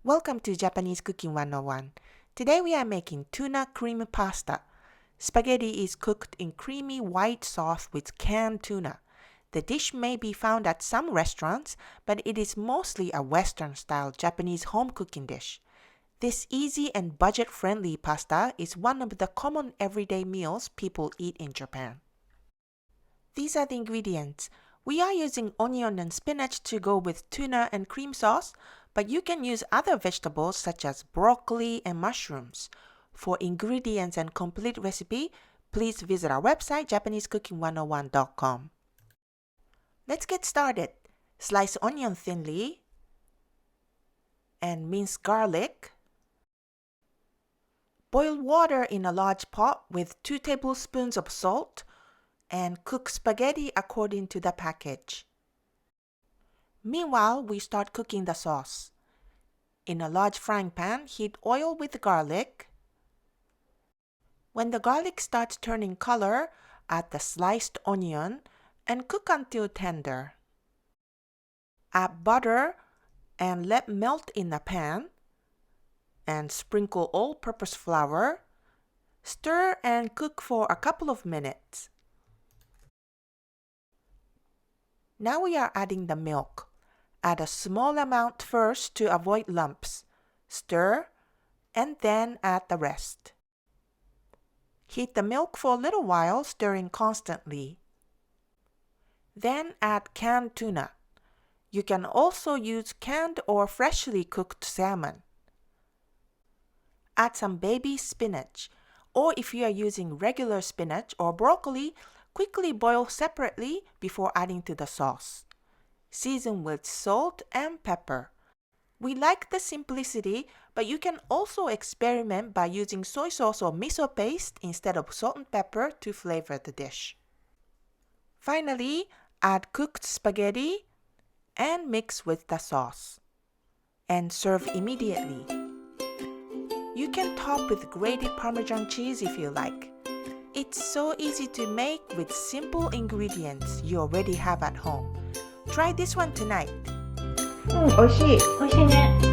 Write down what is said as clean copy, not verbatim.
Welcome to Japanese Cooking 101. Today we are making tuna cream pasta. Spaghetti is cooked in creamy white sauce with canned tuna. The dish may be found at some restaurants, but it is mostly a Western-style Japanese home cooking dish. This easy and budget-friendly pasta is one of the common everyday meals people eat in Japan. These are the ingredients. We are using onion and spinach to go with tuna and cream sauce, but you can use other vegetables such as broccoli and mushrooms. For ingredients and complete recipe, please visit our website japanesecooking101.com. Let's get started. Slice onion thinly and mince garlic. Boil water in a large pot with 2 tablespoons of salt and cook spaghetti according to the package. Meanwhile, we start cooking the sauce. In a large frying pan, heat oil with garlic. When the garlic starts turning color, add the sliced onion and cook until tender. Add butter and let melt in the pan and sprinkle all-purpose flour. Stir and cook for a couple of minutes. Now we are adding the milk. Add a small amount first to avoid lumps. Stir and then add the rest. Heat the milk for a little while, stirring constantly. Then add canned tuna. You can also use canned or freshly cooked salmon. Add some baby spinach, or if you are using regular spinach or broccoli, quickly boil separately before adding to the sauce. Season with salt and pepper. We like the simplicity, but you can also experiment by using soy sauce or miso paste instead of salt and pepper to flavor the dish. Finally, add cooked spaghetti and mix with the sauce. And serve immediately. You can top with grated Parmesan cheese if you like. It's so easy to make with simple ingredients you already have at home. Try this one tonight. 美味しい。美味しいね。